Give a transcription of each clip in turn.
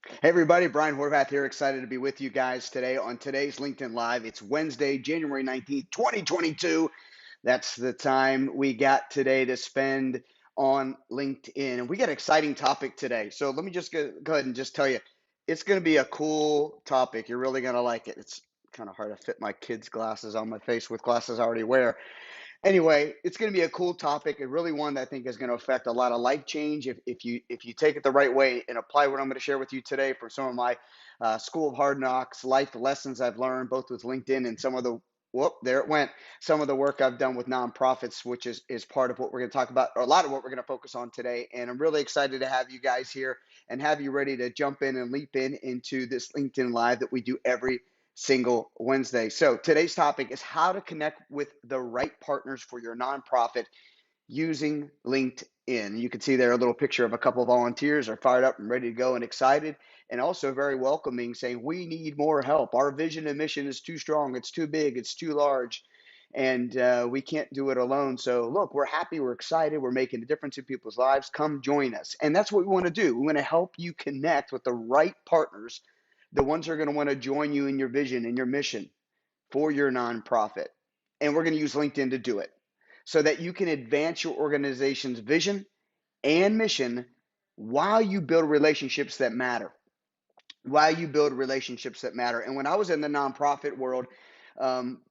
Hey everybody, Brian Horvath here. Excited to be with you guys today on today's LinkedIn Live. It's Wednesday, January 19th, 2022. That's the time we got today to spend on LinkedIn. And we got an exciting topic today. So let me just go ahead and just tell you, it's going to be a cool topic. You're really going to like it. It's kind of hard to fit my kids' glasses on my face with glasses I already wear. Anyway, it's going to be a cool topic and really one that I think is going to affect a lot of life change if you take it the right way and apply what I'm going to share with you today from some of my School of Hard Knocks life lessons I've learned both with LinkedIn and some of the whoop there it went some of the work I've done with nonprofits, which is part of what we're going to talk about, or a lot of what we're going to focus on today. And I'm really excited to have you guys here and have you ready to jump in and leap in into this LinkedIn Live that we do every single Wednesday. So today's topic is how to connect with the right partners for your nonprofit using LinkedIn. You can see there a little picture of a couple of volunteers are fired up and ready to go and excited, and also very welcoming, saying we need more help. Our vision and mission is too strong, it's too big, it's too large, and we can't do it alone. So look, we're happy, we're excited, we're making a difference in people's lives. Come join us. And that's what we want to do. We want to help you connect with the right partners, the ones who are going to want to join you in your vision and your mission for your nonprofit. And we're going to use LinkedIn to do it so that you can advance your organization's vision and mission while you build relationships that matter. While you build relationships that matter. And when I was in the nonprofit world,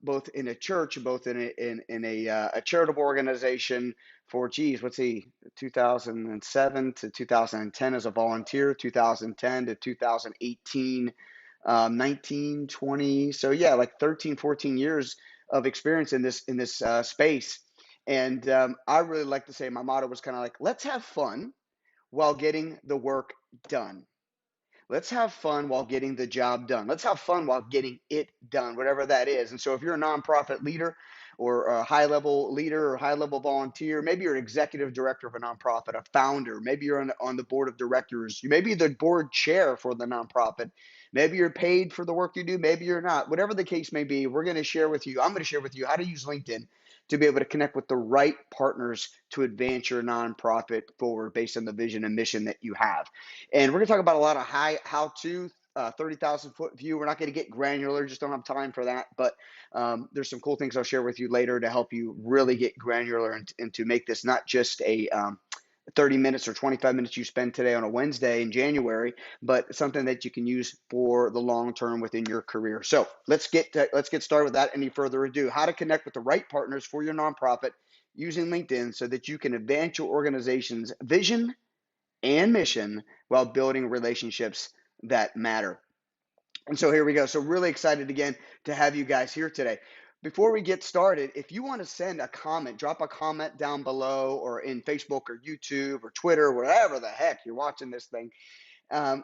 both in a church, both in a charitable organization for, geez, what's he, 2007 to 2010 as a volunteer, 2010 to 2018, 19, 20. So yeah, like 13, 14 years of experience in this space. And I really like to say my motto was kind of like, let's have fun while getting the work done. Let's have fun while getting the job done. Let's have fun while getting it done, whatever that is. And so, if you're a nonprofit leader or a high level leader or high level volunteer, maybe you're an executive director of a nonprofit, a founder, maybe you're on the board of directors, you may be the board chair for the nonprofit, maybe you're paid for the work you do, maybe you're not. Whatever the case may be, we're going to share with you, I'm going to share with you how to use LinkedIn to be able to connect with the right partners to advance your nonprofit forward based on the vision and mission that you have. And we're going to talk about a lot of how-to, 30,000 foot view. We're not going to get granular, just don't have time for that. But there's some cool things I'll share with you later to help you really get granular and to make this not just a 30 minutes or 25 minutes you spend today on a Wednesday in January, but something that you can use for the long term within your career. So let's get started without any further ado. How to connect with the right partners for your nonprofit using LinkedIn so that you can advance your organization's vision and mission while building relationships that matter. And so here we go. So really excited again to have you guys here today. Before we get started, if you want to send a comment, drop a comment down below or in Facebook or YouTube or Twitter, wherever the heck you're watching this thing,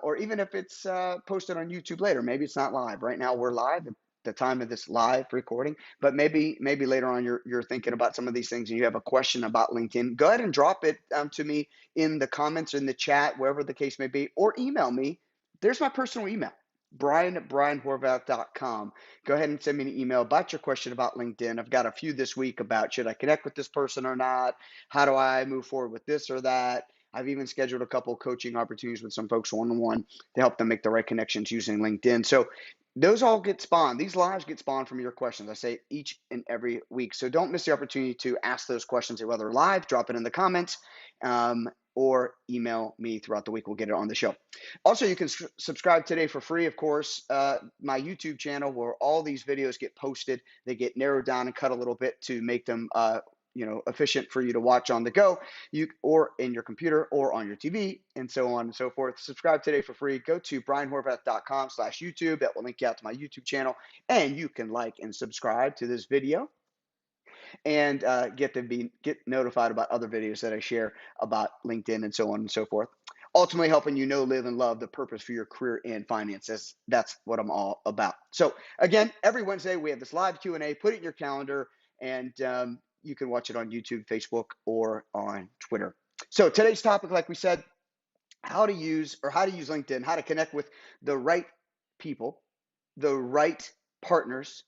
or even if it's posted on YouTube later. Maybe it's not live. Right now we're live at the time of this live recording, but maybe later on you're thinking about some of these things and you have a question about LinkedIn. Go ahead and drop it to me in the comments or in the chat, wherever the case may be, or email me. There's my personal email, brian@brianhorvath.com. Go ahead and send me an email about your question about LinkedIn. I've got a few this week about should I connect with this person or not? How do I move forward with this or that? I've even scheduled a couple of coaching opportunities with some folks one-on-one to help them make the right connections using LinkedIn. So those all get spawned. These lives get spawned from your questions. I say each and every week. So don't miss the opportunity to ask those questions, whether live, drop it in the comments, or email me throughout the week. We'll get it on the show. Also, you can subscribe today for free, of course, my YouTube channel where all these videos get posted. They get narrowed down and cut a little bit to make them efficient for you to watch on the go, or in your computer or on your TV, and so on and so forth. Subscribe today for free. Go to brianhorvath.com/YouTube. That will link you out to my YouTube channel, and you can like and subscribe to this video and get notified about other videos that I share about LinkedIn and so on and so forth. Ultimately helping you know, live, and love the purpose for your career and finances. That's what I'm all about. So again, every Wednesday we have this live Q&A. Put it in your calendar, and you can watch it on YouTube, Facebook, or on Twitter. So today's topic, like we said, how to use LinkedIn, how to connect with the right people, the right partners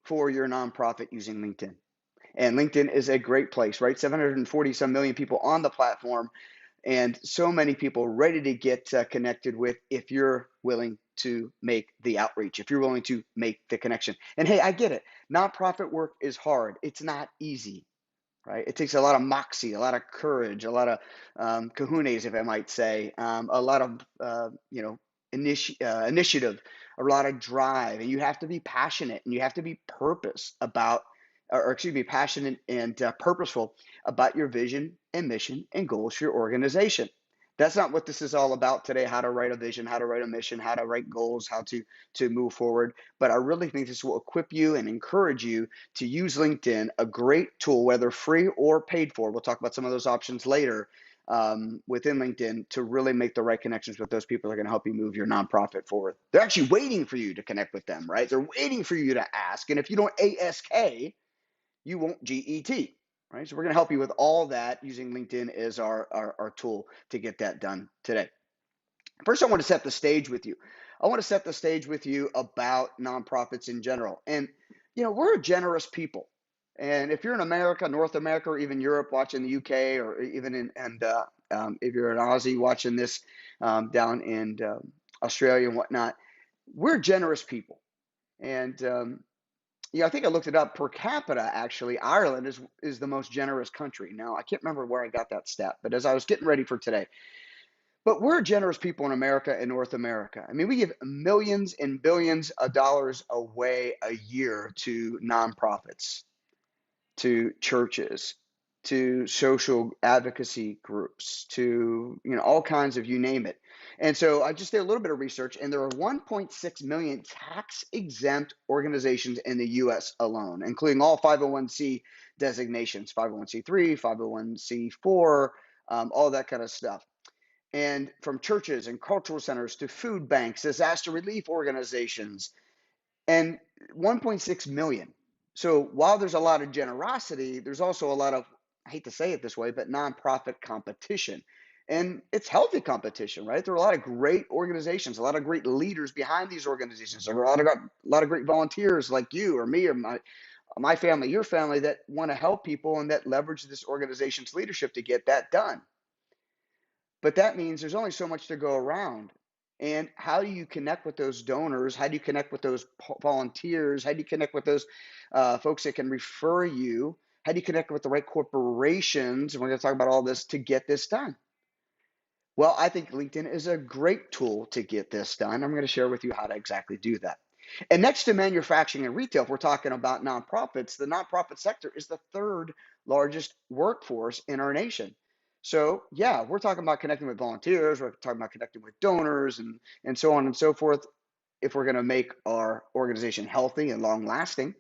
for your nonprofit using LinkedIn. And LinkedIn is a great place, right? 740 some million people on the platform. and so many people ready to get connected with if you're willing to make the outreach, if you're willing to make the connection. And hey, I get it. Nonprofit work is hard. It's not easy, right? It takes a lot of moxie, a lot of courage, a lot of kahunas, if I might say, a lot of initiative, a lot of drive, and you have to be passionate and you have to be passionate and purposeful about your vision and mission and goals for your organization. That's not what this is all about today, how to write a vision, how to write a mission, how to write goals, how to move forward. But I really think this will equip you and encourage you to use LinkedIn, a great tool, whether free or paid for. We'll talk about some of those options later within LinkedIn to really make the right connections with those people that are going to help you move your nonprofit forward. They're actually waiting for you to connect with them, right? They're waiting for you to ask. And if you don't ask, you won't get, right? So we're going to help you with all that using LinkedIn as our tool to get that done today. First, I want to set the stage with you. I want to set the stage with you about nonprofits in general. And, we're a generous people. And if you're in America, North America, or even Europe watching the UK, or even if you're an Aussie watching this down in Australia and whatnot, we're generous people. And I think I looked it up. Per capita, actually, Ireland is the most generous country. Now, I can't remember where I got that stat, but as I was getting ready for today, but we're generous people in America and North America. I mean, we give millions and billions of dollars away a year to nonprofits, to churches, to social advocacy groups, to all kinds of, you name it. And so I just did a little bit of research, and there are 1.6 million tax exempt organizations in the US alone, including all 501c designations, 501c3, 501c4, all that kind of stuff. And from churches and cultural centers to food banks, disaster relief organizations, and 1.6 million. So while there's a lot of generosity, there's also a lot of, I hate to say it this way, but nonprofit competition. And it's healthy competition, right? There are a lot of great organizations, a lot of great leaders behind these organizations. There are a lot of great volunteers like you or me or my family, your family, that want to help people and that leverage this organization's leadership to get that done. But that means there's only so much to go around. And how do you connect with those donors? How do you connect with those volunteers? How do you connect with those folks that can refer you? How do you connect with the right corporations? And we're going to talk about all this to get this done. Well, I think LinkedIn is a great tool to get this done. I'm going to share with you how to exactly do that. And next to manufacturing and retail, if we're talking about nonprofits, the nonprofit sector is the third largest workforce in our nation. So yeah, we're talking about connecting with volunteers, we're talking about connecting with donors and so on and so forth if we're going to make our organization healthy and long lasting.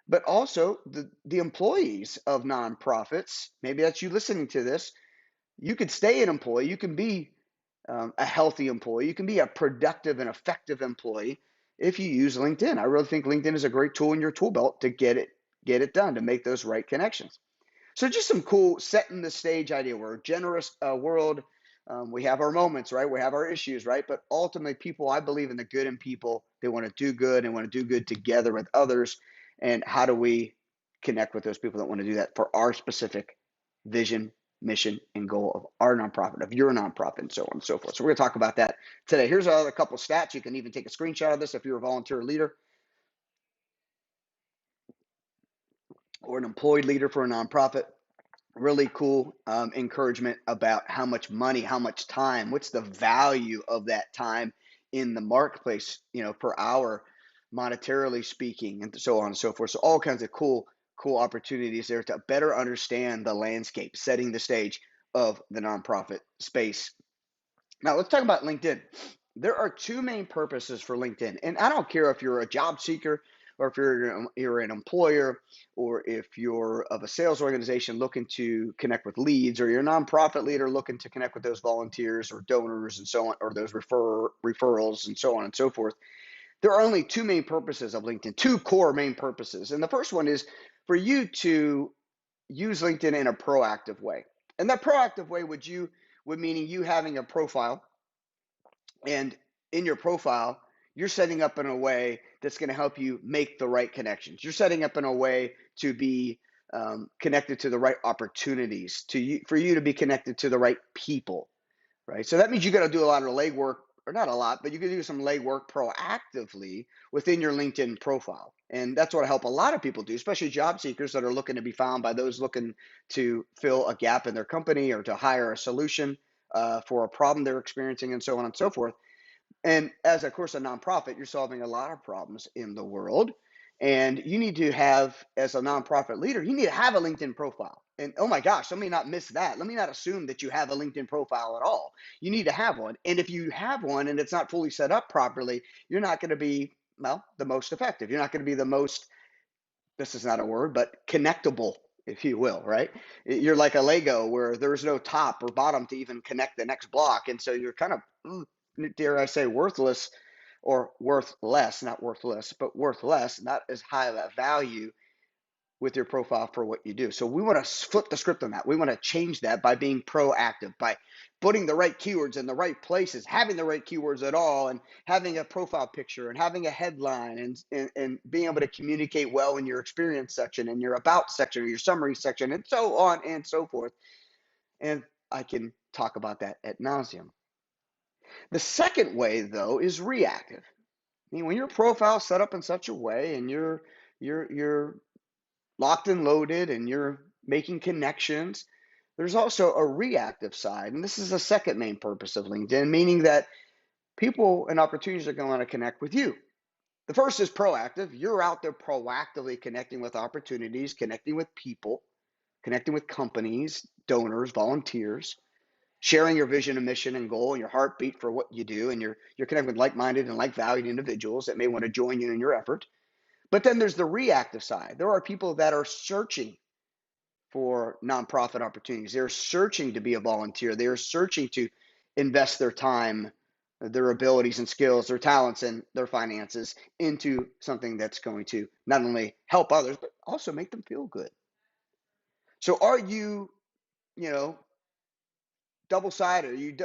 But also the employees of nonprofits, maybe that's you listening to this, you could stay an employee, you can be a healthy employee, you can be a productive and effective employee if you use LinkedIn. I really think LinkedIn is a great tool in your tool belt to get it done, to make those right connections. So just some cool setting the stage idea. We're a generous world. We have our moments, right? We have our issues, right? But ultimately, people, I believe in the good in people. They want to do good and want to do good together with others. And how do we connect with those people that want to do that for our specific vision, mission, and goal of our nonprofit, of your nonprofit, and so on and so forth. So we're going to talk about that today. Here's a couple of stats. You can even take a screenshot of this if you're a volunteer leader or an employed leader for a nonprofit. Really cool encouragement about how much money, how much time, what's the value of that time in the marketplace, per hour, monetarily speaking, and so on and so forth. So all kinds of cool opportunities there to better understand the landscape, setting the stage of the nonprofit space. Now let's talk about LinkedIn. There are two main purposes for LinkedIn, and I don't care if you're a job seeker or if you're an employer, or if you're of a sales organization looking to connect with leads, or you're a nonprofit leader looking to connect with those volunteers or donors and so on, or those referrals and so on and so forth. There are only two main purposes of LinkedIn, two core main purposes. And the first one is for you to use LinkedIn in a proactive way. And that proactive way would meaning you having a profile, and in your profile, you're setting up in a way that's going to help you make the right connections. You're setting up in a way to be connected to the right opportunities, for you to be connected to the right people, right? So that means you got to do a lot of legwork, or not a lot, but you can do some legwork proactively within your LinkedIn profile. And that's what I help a lot of people do, especially job seekers that are looking to be found by those looking to fill a gap in their company or to hire a solution for a problem they're experiencing, and so on and so forth. And as, of course, a nonprofit, you're solving a lot of problems in the world. And you need to have, as a nonprofit leader, you need to have a LinkedIn profile. And oh my gosh, let me not miss that. Let me not assume that you have a LinkedIn profile at all. You need to have one. And if you have one and it's not fully set up properly, you're not going to be, well, the most effective. You're not going to be the most, this is not a word, but connectable, if you will, right? You're like a Lego where there's no top or bottom to even connect the next block. And so you're kind of, dare I say, worthless, or worth less, not worthless, but worth less, not as high of a value with your profile for what you do. So we want to flip the script on that. We want to change that by being proactive, by putting the right keywords in the right places, having the right keywords at all, and having a profile picture and having a headline, and being able to communicate well in your experience section and your about section or your summary section, and so on and so forth. And I can talk about that ad nauseum. The second way, though, is reactive. I mean, when your profile is set up in such a way and you're locked and loaded and you're making connections, there's also a reactive side. And this is the second main purpose of LinkedIn, meaning that people and opportunities are going to want to connect with you. The first is proactive. You're out there proactively connecting with opportunities, connecting with people, connecting with companies, donors, volunteers, sharing your vision and mission and goal and your heartbeat for what you do. And you're connecting with like-minded and like-valued individuals that may want to join you in your effort. But then there's the reactive side. There are people that are searching for nonprofit opportunities. They're searching to be a volunteer. They're searching to invest their time, their abilities and skills, their talents and their finances into something that's going to not only help others, but also make them feel good. So are you, you know, double-sided?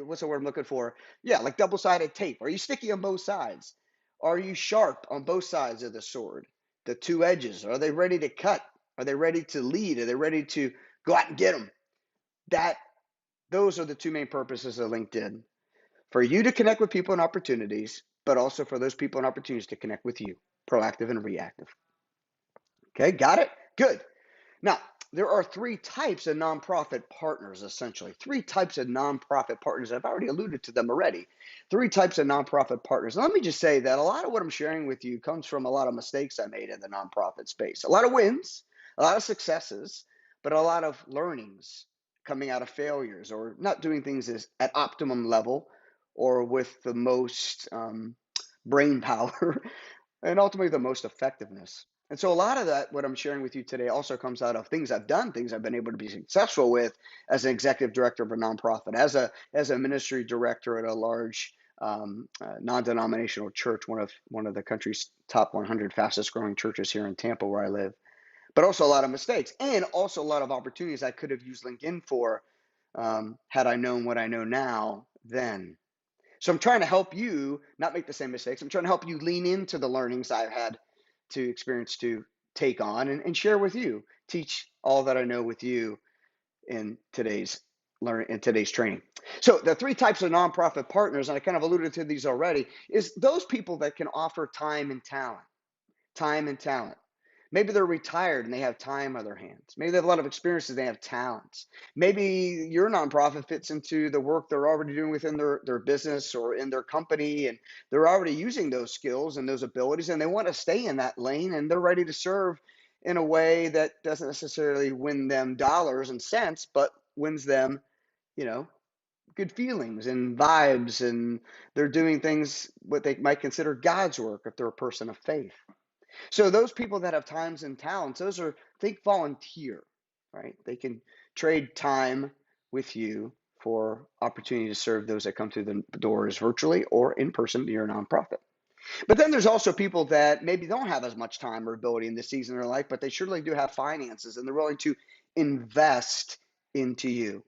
What's the word I'm looking for? Yeah, like double-sided tape. Are you sticky on both sides? Are you sharp on both sides of the sword? The two edges, are they ready to cut? Are they ready to lead? Are they ready to go out and get them? Those are the two main purposes of LinkedIn. For you to connect with people and opportunities, but also for those people and opportunities to connect with you, proactive and reactive. Okay, got it? Good. Now, there are three types of nonprofit partners, essentially. Three types of nonprofit partners. I've already alluded to them already. Three types of nonprofit partners. Let me just say that a lot of what I'm sharing with you comes from a lot of mistakes I made in the nonprofit space. A lot of wins, a lot of successes, but a lot of learnings coming out of failures or not doing things at optimum level or with the most brain power and ultimately the most effectiveness. And so a lot of that, what I'm sharing with you today, also comes out of things I've done, things I've been able to be successful with as an executive director of a nonprofit, as a ministry director at a large non-denominational church, one of the country's top 100 fastest growing churches here in Tampa, where I live. But also a lot of mistakes, and also a lot of opportunities I could have used LinkedIn for had I known what I know now then. So I'm trying to help you not make the same mistakes. I'm trying to help you lean into the learnings I've had to experience, to take on and share with you, teach all that I know with you in today's training. So the three types of nonprofit partners, and I kind of alluded to these already, is those people that can offer time and talent. Time and talent. Maybe they're retired and they have time on their hands. Maybe they have a lot of experiences, they have talents. Maybe your nonprofit fits into the work they're already doing within their business or in their company, and they're already using those skills and those abilities, and they want to stay in that lane, and they're ready to serve in a way that doesn't necessarily win them dollars and cents, but wins them, you know, good feelings and vibes, and they're doing things what they might consider God's work if they're a person of faith. So those people that have times and talents, those are, think volunteer, right? They can trade time with you for opportunity to serve those that come through the doors virtually or in person to your nonprofit. But then there's also people that maybe don't have as much time or ability in this season of their life, but they surely do have finances and they're willing to invest into you.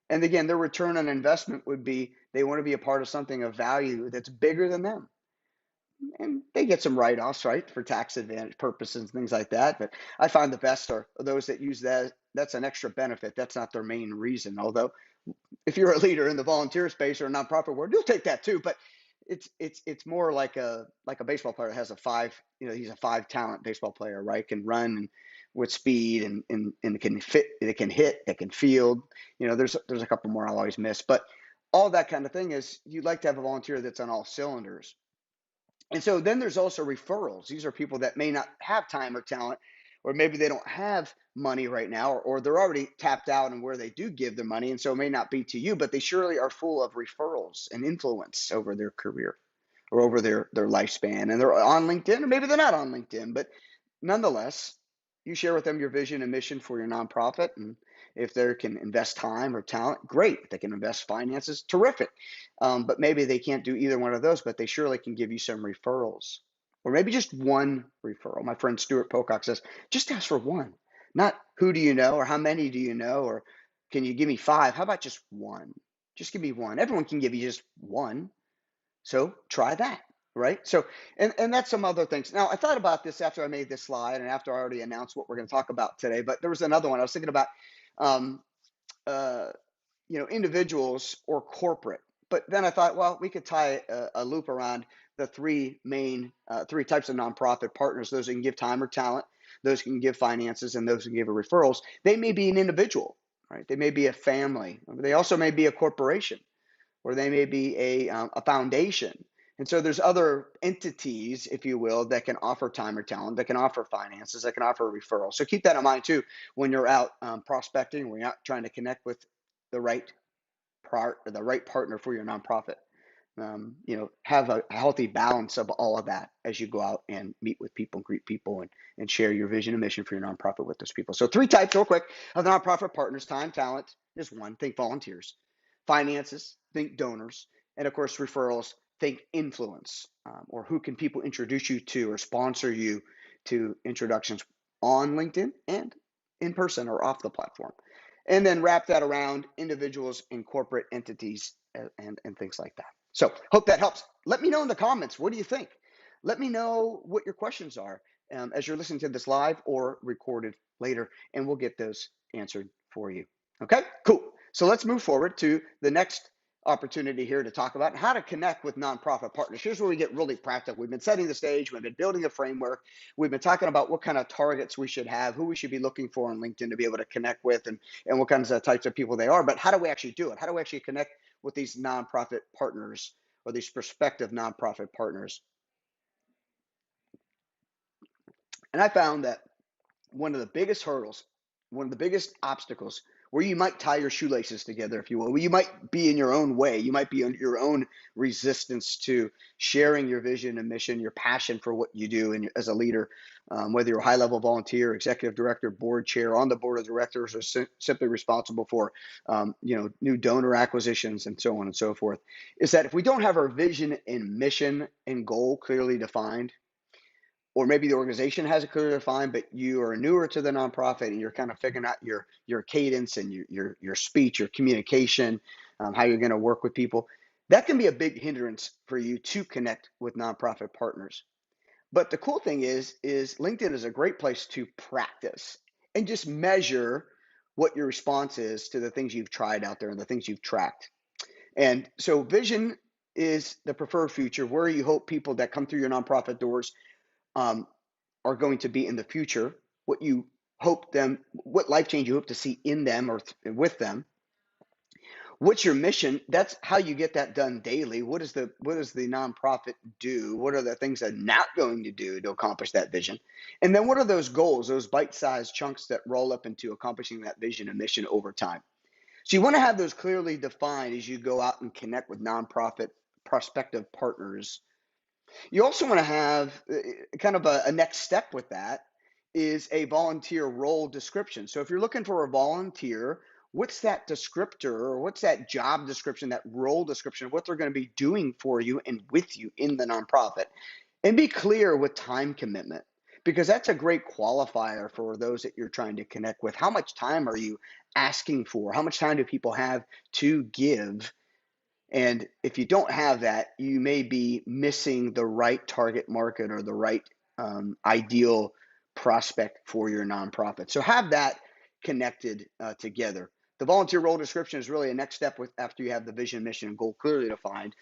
And again, their return on investment would be they want to be a part of something of value that's bigger than them. and they get some write-offs, right, for tax advantage purposes and things like that. But I find the best are those that use that. That's an extra benefit. That's not their main reason. Although if you're a leader in the volunteer space or a nonprofit world, you'll take that too. But it's more like a baseball player that has a five, he's a five talent baseball player, right? Can run and with speed and can fit, they can hit, they can field. There's a couple more I'll always miss, but all that kind of thing is you'd like to have a volunteer that's on all cylinders. And so then there's also referrals. These are people that may not have time or talent, or maybe they don't have money right now, or they're already tapped out in where they do give their money. And so it may not be to you, but they surely are full of referrals and influence over their career or over their lifespan. And they're on LinkedIn, or maybe they're not on LinkedIn, but nonetheless, you share with them your vision and mission for your nonprofit. And if they can invest time or talent, great. If they can invest finances, terrific. But maybe they can't do either one of those, but they surely can give you some referrals. Or maybe just one referral. My friend Stuart Pocock says, just ask for one. Not who do you know or how many do you know or can you give me five? How about just one? Just give me one. Everyone can give you just one. So try that, right? So, and that's some other things. Now, I thought about this after I made this slide and after I already announced what we're going to talk about today, but there was another one. I was thinking about, um, uh, individuals or corporate. But then I thought, well, we could tie a loop around the three types of nonprofit partners: those who can give time or talent, those who can give finances, and those who can give referrals. They may be an individual, right? They may be a family. They also may be a corporation, or they may be a foundation. And so there's other entities, if you will, that can offer time or talent, that can offer finances, that can offer referrals. So keep that in mind too when you're out prospecting, when you're out trying to connect with the right the right partner for your nonprofit. Have a healthy balance of all of that as you go out and meet with people and greet people and share your vision and mission for your nonprofit with those people. So three types, real quick, of nonprofit partners: time, talent is one. Think volunteers. Finances, think donors. And of course, referrals, think influence, or who can people introduce you to or sponsor you to introductions on LinkedIn and in person or off the platform. And then wrap that around individuals and corporate entities and things like that. So hope that helps. Let me know in the comments, what do you think? Let me know what your questions are as you're listening to this live or recorded later, and we'll get those answered for you. Okay, cool. So let's move forward to the next opportunity here to talk about how to connect with nonprofit partners. Here's where we get really practical. We've been setting the stage. We've been building a framework. We've been talking about what kind of targets we should have, who we should be looking for on LinkedIn to be able to connect with, and what kinds of types of people they are. But how do we actually do it? How do we actually connect with these nonprofit partners or these prospective nonprofit partners? And I found that one of the biggest hurdles, one of the biggest obstacles where you might tie your shoelaces together, if you will, where you might be in your own way, you might be in your own resistance to sharing your vision and mission, your passion for what you do and as a leader, whether you're a high level volunteer, executive director, board chair, on the board of directors, or simply responsible for, new donor acquisitions and so on and so forth, is that if we don't have our vision and mission and goal clearly defined, or maybe the organization has it clearly defined, but you are newer to the nonprofit and you're kind of figuring out your cadence and your speech, your communication, how you're going to work with people. That can be a big hindrance for you to connect with nonprofit partners. But the cool thing is LinkedIn is a great place to practice and just measure what your response is to the things you've tried out there and the things you've tracked. And so vision is the preferred future, where you hope people that come through your nonprofit doors um, are going to be in the future, what life change you hope to see in them or with them. What's your mission? That's how you get that done daily. What does the nonprofit do? What are the things they're not going to do to accomplish that vision? And then what are those goals, those bite-sized chunks that roll up into accomplishing that vision and mission over time? So you want to have those clearly defined as you go out and connect with nonprofit prospective partners. You also want to have kind of a next step with that is a volunteer role description. So if you're looking for a volunteer, what's that descriptor or what's that job description, that role description of what they're going to be doing for you and with you in the nonprofit? And be clear with time commitment, because that's a great qualifier for those that you're trying to connect with. How much time are you asking for? How much time do people have to give And if you don't have that, you may be missing the right target market or the right ideal prospect for your nonprofit. So have that connected together. The volunteer role description is really a next step after you have the vision, mission, and goal clearly defined.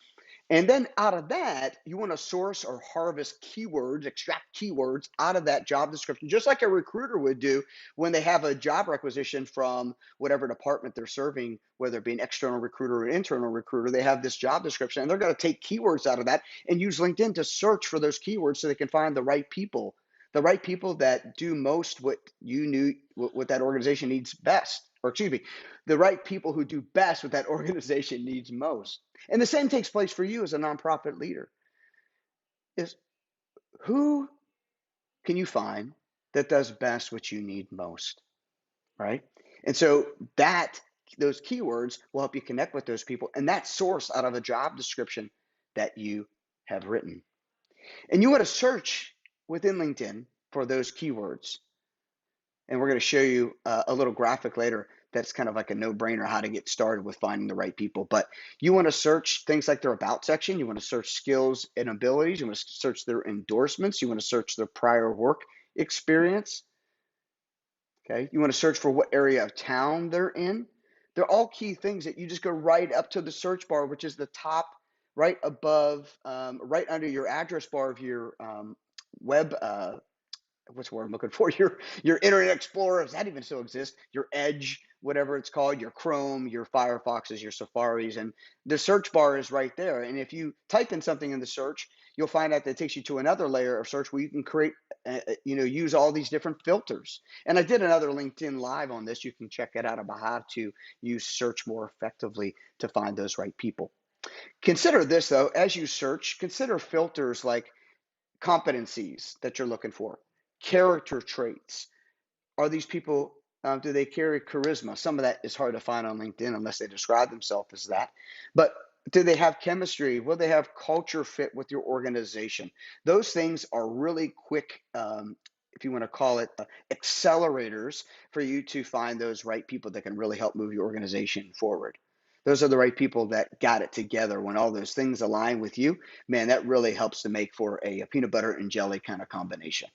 And then out of that, you want to source or harvest keywords, extract keywords out of that job description, just like a recruiter would do when they have a job requisition from whatever department they're serving, whether it be an external recruiter or an internal recruiter. They have this job description, and they're going to take keywords out of that and use LinkedIn to search for those keywords so they can find the right people that do most what that organization needs best, or excuse me, the right people who do best what that organization needs most. And the same takes place for you as a nonprofit leader. Is who can you find that does best what you need most, right? And so those keywords will help you connect with those people, and that's sourced out of a job description that you have written. And you want to search within LinkedIn for those keywords. And we're going to show you a little graphic later that's kind of like a no-brainer how to get started with finding the right people. But you want to search things like their about section. You want to search skills and abilities. You want to search their endorsements. You want to search their prior work experience. Okay. You want to search for what area of town they're in. They're all key things that you just go right up to the search bar, which is the top right above, right under your address bar of your web what's the word I'm looking for? Your Internet Explorer, does that even still exist? Your Edge, whatever it's called, your Chrome, your Firefoxes, your Safaris, and the search bar is right there. And if you type in something in the search, you'll find out that it takes you to another layer of search where you can create, use all these different filters. And I did another LinkedIn Live on this. You can check it out about how to use search more effectively to find those right people. Consider this though, as you search, consider filters like competencies that you're looking for, character traits. Are these people, do they carry charisma? Some of that is hard to find on LinkedIn unless they describe themselves as that. But do they have chemistry? Will they have culture fit with your organization? Those things are really quick, if you want to call it, accelerators for you to find those right people that can really help move your organization forward. Those are the right people that got it together. When all those things align with you, man, that really helps to make for a peanut butter and jelly kind of combination.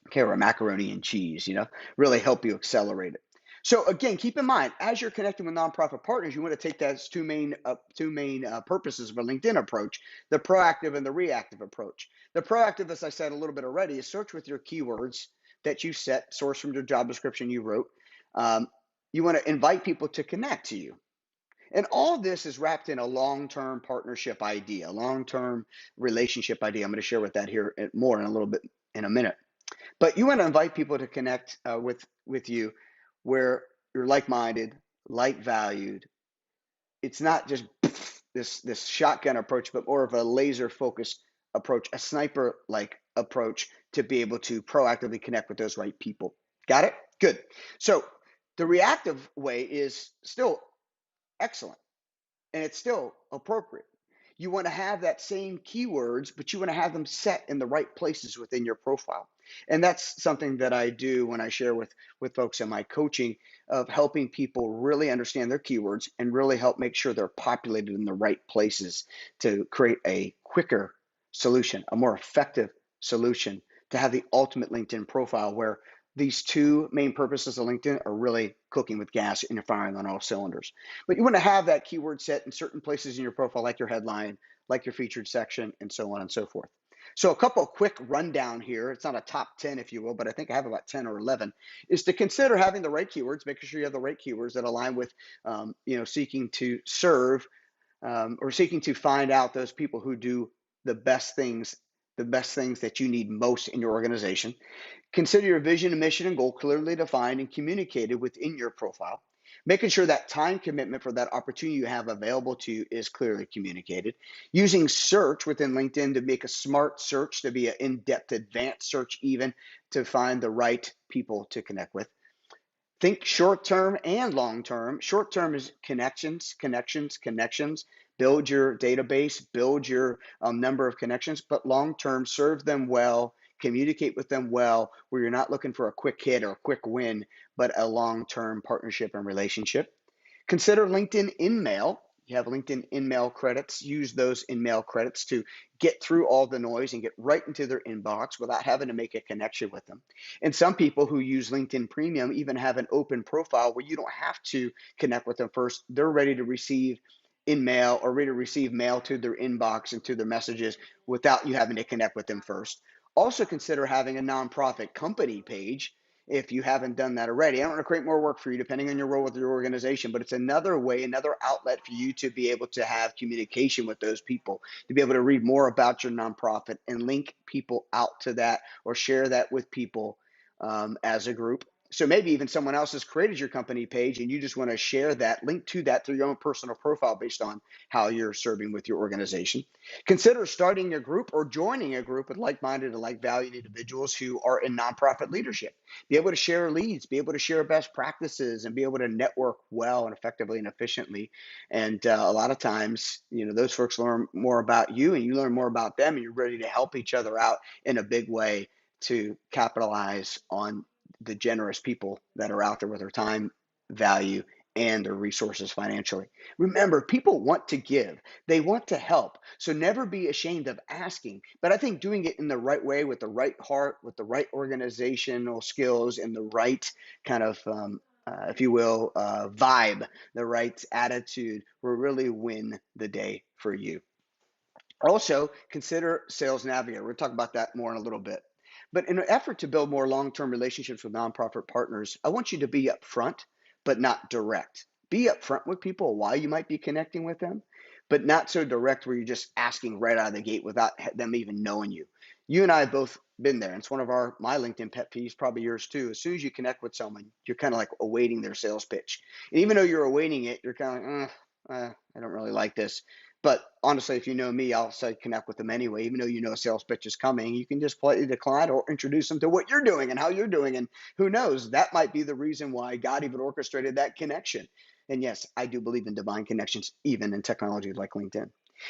Okay, or macaroni and cheese, really help you accelerate it. So again, keep in mind, as you're connecting with nonprofit partners, you want to take that as two main purposes of a LinkedIn approach: the proactive and the reactive approach. The proactive, as I said a little bit already, is search with your keywords that you set, source from your job description you wrote. You want to invite people to connect to you. And all this is wrapped in a long-term partnership idea, long-term relationship idea. I'm going to share with that here more in a little bit in a minute. But you want to invite people to connect with you where you're like-minded, like-valued. It's not just this shotgun approach, but more of a laser-focused approach, a sniper-like approach to be able to proactively connect with those right people. Got it? Good. So the reactive way is still excellent, and it's still appropriate. You want to have that same keywords, but you want to have them set in the right places within your profile. And that's something that I do when I share with folks in my coaching, of helping people really understand their keywords and really help make sure they're populated in the right places to create a quicker solution, a more effective solution, to have the ultimate LinkedIn profile where these two main purposes of LinkedIn are really cooking with gas and you're firing on all cylinders. But you want to have that keyword set in certain places in your profile, like your headline, like your featured section, and so on and so forth. So a couple of quick rundown here. It's not a top 10, if you will, but I think I have about 10 or 11, is to consider having the right keywords, making sure you have the right keywords that align with, seeking to serve, or seeking to find out those people who do the best things that you need most in your organization. Consider your vision and mission and goal clearly defined and communicated within your profile. Making sure that time commitment for that opportunity you have available to you is clearly communicated. Using search within LinkedIn to make a smart search, to be an in-depth advanced search even, to find the right people to connect with. Think short-term and long-term. Short-term is connections. Build your database, build your number of connections, but long-term, serve them well, communicate with them well, where you're not looking for a quick hit or a quick win, but a long-term partnership and relationship. Consider LinkedIn InMail. You have LinkedIn in-mail credits. Use those in-mail credits to get through all the noise and get right into their inbox without having to make a connection with them. And some people who use LinkedIn Premium even have an open profile where you don't have to connect with them first. They're ready to receive in mail or ready to receive mail to their inbox and to their messages without you having to connect with them first. Also consider having a nonprofit company page if you haven't done that already. I don't want to create more work for you depending on your role with your organization, but it's another way, another outlet for you to be able to have communication with those people, to be able to read more about your nonprofit and link people out to that or share that with people as a group. So maybe even someone else has created your company page and you just want to share that, link to that through your own personal profile based on how you're serving with your organization. Consider starting a group or joining a group with like-minded and like-valued individuals who are in nonprofit leadership. Be able to share leads, be able to share best practices, and be able to network well and effectively and efficiently. And a lot of times, those folks learn more about you and you learn more about them and you're ready to help each other out in a big way to capitalize on the generous people that are out there with their time, value, and their resources financially. Remember, people want to give, they want to help. So never be ashamed of asking. But I think doing it in the right way, with the right heart, with the right organizational skills, and the right kind of if you will, vibe, the right attitude will really win the day for you. Also, consider Sales Navigator. We'll talk about that more in a little bit. But in an effort to build more long-term relationships with nonprofit partners, I want you to be upfront, but not direct. Be upfront with people why you might be connecting with them, but not so direct where you're just asking right out of the gate without them even knowing you. You and I have both been there. It's one of my LinkedIn pet peeves, probably yours too. As soon as you connect with someone, you're kind of like awaiting their sales pitch. And even though you're awaiting it, you're kind of like, I don't really like this. But honestly, if you know me, I'll say connect with them anyway. Even though you know a sales pitch is coming, you can just politely decline or introduce them to what you're doing and how you're doing. And who knows, that might be the reason why God even orchestrated that connection. And yes, I do believe in divine connections, even in technology like LinkedIn.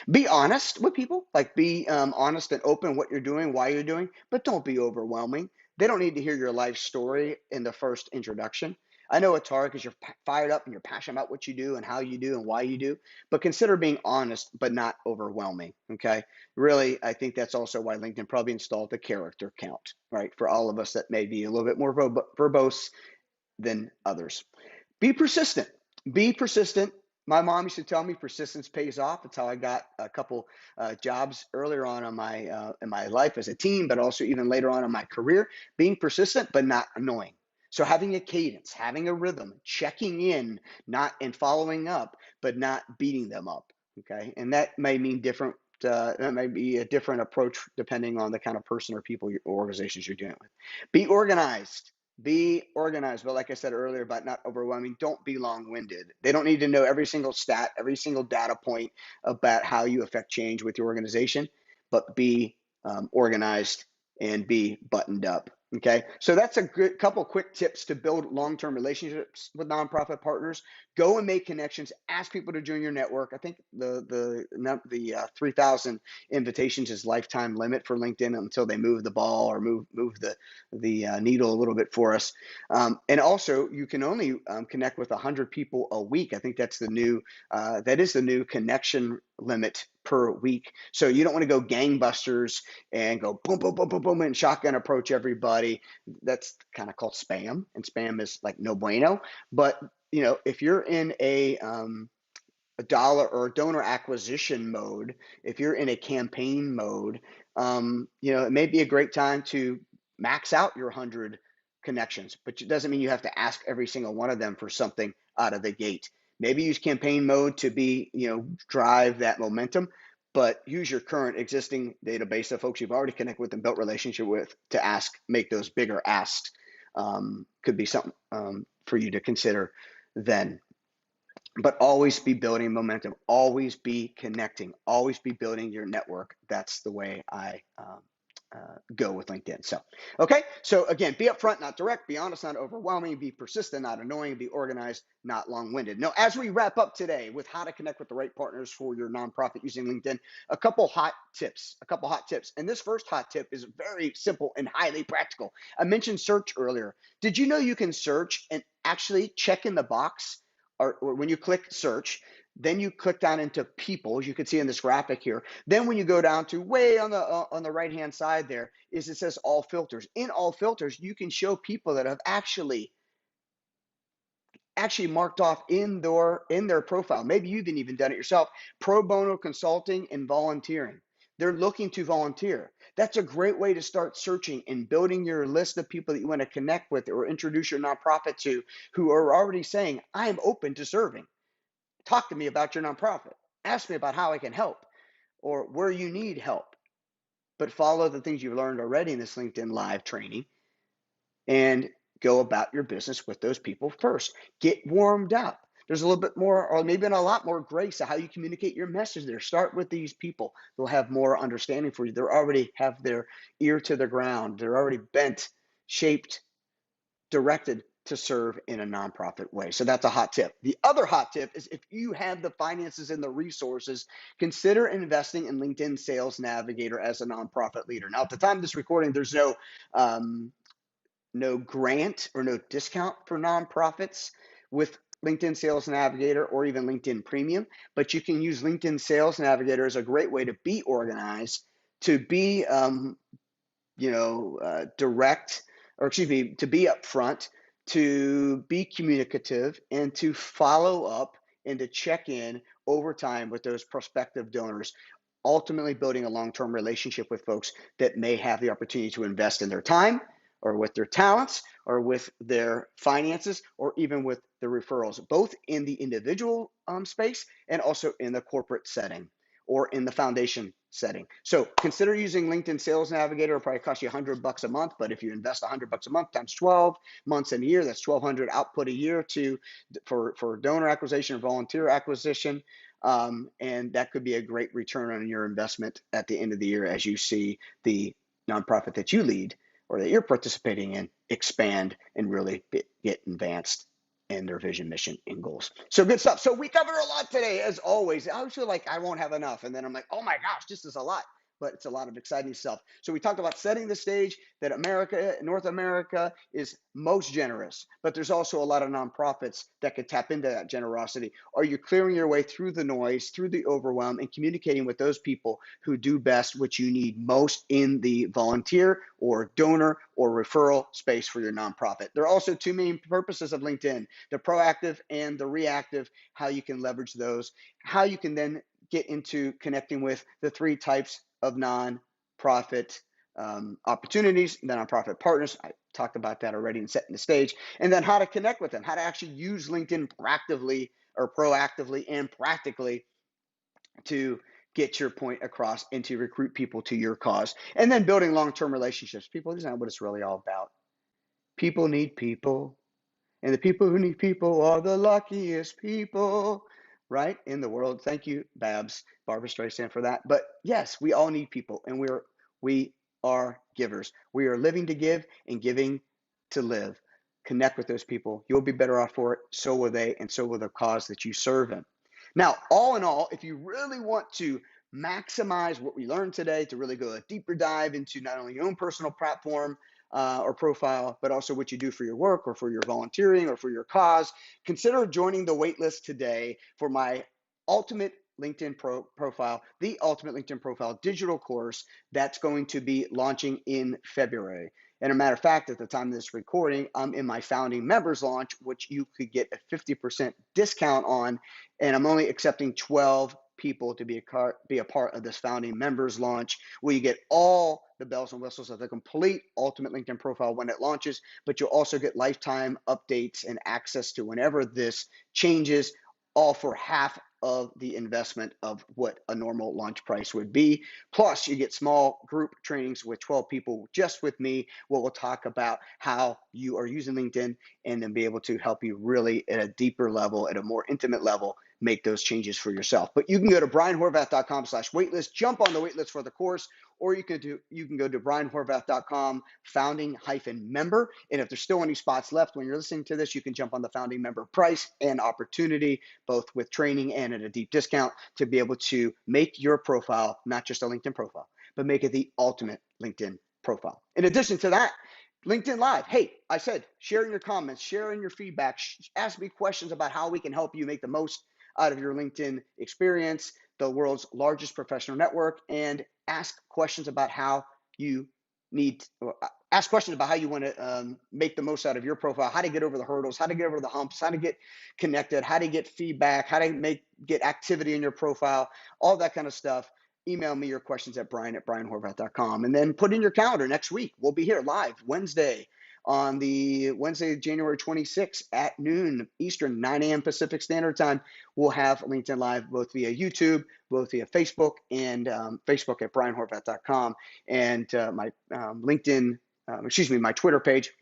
Be honest with people, like be honest and open what you're doing, why you're doing, but don't be overwhelming. They don't need to hear your life story in the first introduction. I know it's hard because you're fired up and you're passionate about what you do and how you do and why you do, but consider being honest, but not overwhelming. Okay. Really, I think that's also why LinkedIn probably installed the character count, right? For all of us that may be a little bit more verbose than others. Be persistent. Be persistent. My mom used to tell me persistence pays off. That's how I got a couple jobs earlier on in my life as a teen, but also even later on in my career. Being persistent, but not annoying. So having a cadence, having a rhythm, checking in, not and following up, but not beating them up. Okay, and that may mean different. That may be a different approach depending on the kind of person or people or organizations you're dealing with. Be organized. Be organized, but like I said earlier about not overwhelming, don't be long-winded. They don't need to know every single stat, every single data point about how you affect change with your organization, but be organized and be buttoned up. Okay, so that's a good couple quick tips to build long-term relationships with nonprofit partners. Go and make connections. Ask people to join your network. I think the 3,000 invitations is lifetime limit for LinkedIn until they move the ball or move the needle a little bit for us. And also, you can only connect with 100 people a week. I think that's that is the new connection limit per week. So you don't want to go gangbusters and go boom, boom, boom, boom, boom, and shotgun approach everybody. That's kind of called spam, and spam is like no bueno. But if you're in a dollar or donor acquisition mode, if you're in a campaign mode, it may be a great time to max out your 100 connections, but it doesn't mean you have to ask every single one of them for something out of the gate. Maybe use campaign mode to drive that momentum, but use your current existing database of folks you've already connected with and built relationship with to make those bigger asks. Could be something for you to consider then. But always be building momentum, always be connecting, always be building your network. That's the way I go with LinkedIn. So again, be upfront, not direct, be honest, not overwhelming, be persistent, not annoying, be organized, not long-winded. Now, as we wrap up today with how to connect with the right partners for your nonprofit using LinkedIn, a couple hot tips. And this first hot tip is very simple and highly practical. I mentioned search earlier. Did you know you can search and actually check in the box or when you click search, Then you click down into people, as you can see in this graphic here. Then when you go down to way on the right hand side there, is it says all filters. In all filters, you can show people that have actually marked off in their profile. Maybe you've even done it yourself. Pro bono consulting and volunteering. They're looking to volunteer. That's a great way to start searching and building your list of people that you want to connect with or introduce your nonprofit to, who are already saying, I am open to serving. Talk to me about your nonprofit. Ask me about how I can help or where you need help. But follow the things you've learned already in this LinkedIn Live training and go about your business with those people first. Get warmed up. There's a little bit more, or maybe a lot more grace to how you communicate your message there. Start with these people. They'll have more understanding for you. They already have their ear to the ground. They're already bent, shaped, directed to serve in a nonprofit way. So that's a hot tip. The other hot tip is, if you have the finances and the resources, consider investing in LinkedIn Sales Navigator as a nonprofit leader. Now, at the time of this recording, there's no grant or no discount for nonprofits with LinkedIn Sales Navigator or even LinkedIn Premium, but you can use LinkedIn Sales Navigator as a great way to be organized, to be direct, or excuse me, to be upfront, to be communicative, and to follow up and to check in over time with those prospective donors, ultimately building a long-term relationship with folks that may have the opportunity to invest in their time or with their talents or with their finances or even with the referrals, both in the individual space and also in the corporate setting or in the foundation setting. So consider using LinkedIn Sales Navigator. It'll probably cost you $100 a month, but if you invest $100 a month times 12 months in a year, that's 1,200 output a year for donor acquisition or volunteer acquisition. And that could be a great return on your investment at the end of the year as you see the nonprofit that you lead or that you're participating in expand and really get advanced in their vision, mission, and goals. So good stuff. So we covered a lot today, as always. I always feel like I won't have enough. And then I'm like, oh my gosh, this is a lot. But it's a lot of exciting stuff. So we talked about setting the stage that North America is most generous, but there's also a lot of nonprofits that could tap into that generosity. Are you clearing your way through the noise, through the overwhelm, and communicating with those people who do best what you need most in the volunteer or donor or referral space for your nonprofit? There are also two main purposes of LinkedIn: the proactive and the reactive, how you can leverage those, how you can then get into connecting with the three types of nonprofit opportunities, the nonprofit partners. I talked about that already and setting the stage. And then how to connect with them, how to actually use LinkedIn proactively and practically to get your point across and to recruit people to your cause. And then building long-term relationships. People, isn't that what it's really all about? People need people. And the people who need people are the luckiest people, right, in the world. Thank you, Barbara Streisand, for that. But yes, we all need people, and we are givers. We are living to give and giving to live. Connect with those people. You'll be better off for it. So will they, and so will the cause that you serve in. Now, all in all, if you really want to maximize what we learned today, to really go a deeper dive into not only your own personal platform, or profile, but also what you do for your work or for your volunteering or for your cause, consider joining the waitlist today for my Ultimate LinkedIn Profile, the Ultimate LinkedIn Profile digital course that's going to be launching in February. And a matter of fact, at the time of this recording, I'm in my founding members launch, which you could get a 50% discount on, and I'm only accepting 12 people to be a part of this founding members launch, where you get all the bells and whistles of the complete Ultimate LinkedIn Profile when it launches, but you'll also get lifetime updates and access to whenever this changes, all for half of the investment of what a normal launch price would be. Plus, you get small group trainings with 12 people just with me, where we'll talk about how you are using LinkedIn and then be able to help you really at a deeper level, at a more intimate level, make those changes for yourself. But you can go to brianhorvath.com/waitlist, jump on the waitlist for the course, or you can go to brianhorvath.com founding-member. And if there's still any spots left when you're listening to this, you can jump on the founding member price and opportunity, both with training and at a deep discount, to be able to make your profile not just a LinkedIn profile, but make it the ultimate LinkedIn profile. In addition to that, LinkedIn Live. Hey, I said, sharing your comments, sharing your feedback, ask me questions about how we can help you make the most out of your LinkedIn experience, the world's largest professional network, and ask questions about how you ask questions about how you want to make the most out of your profile, how to get over the hurdles, how to get over the humps, how to get connected, how to get feedback, how to get activity in your profile, all that kind of stuff. Email me your questions at brian@brianhorvath.com, and then put in your calendar next week. We'll be here live Wednesday, on the Wednesday, January 26th at noon Eastern, 9 a.m. Pacific Standard Time. We'll have LinkedIn Live both via YouTube, both via Facebook, and Facebook at brianhorvath.com, and my LinkedIn, my Twitter page.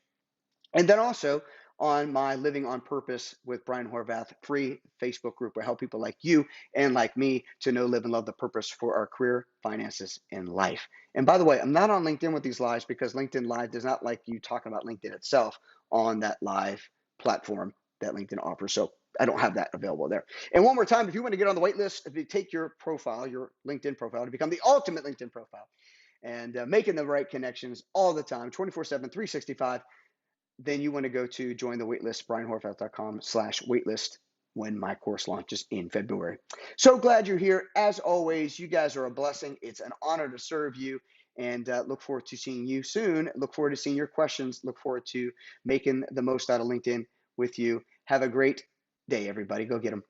And then also on my Living on Purpose with Brian Horvath free Facebook group, where I help people like you and like me to know, live, and love the purpose for our career, finances, and life. And by the way, I'm not on LinkedIn with these lives because LinkedIn Live does not like you talking about LinkedIn itself on that live platform that LinkedIn offers. So I don't have that available there. And one more time, if you want to get on the wait list, if you take your profile, your LinkedIn profile, to become the ultimate LinkedIn profile and making the right connections all the time, 24/7, 365, then you want to go to join the waitlist, brianhorvath.com/waitlist, when my course launches in February. So glad you're here. As always, you guys are a blessing. It's an honor to serve you, and look forward to seeing you soon. Look forward to seeing your questions. Look forward to making the most out of LinkedIn with you. Have a great day, everybody. Go get them.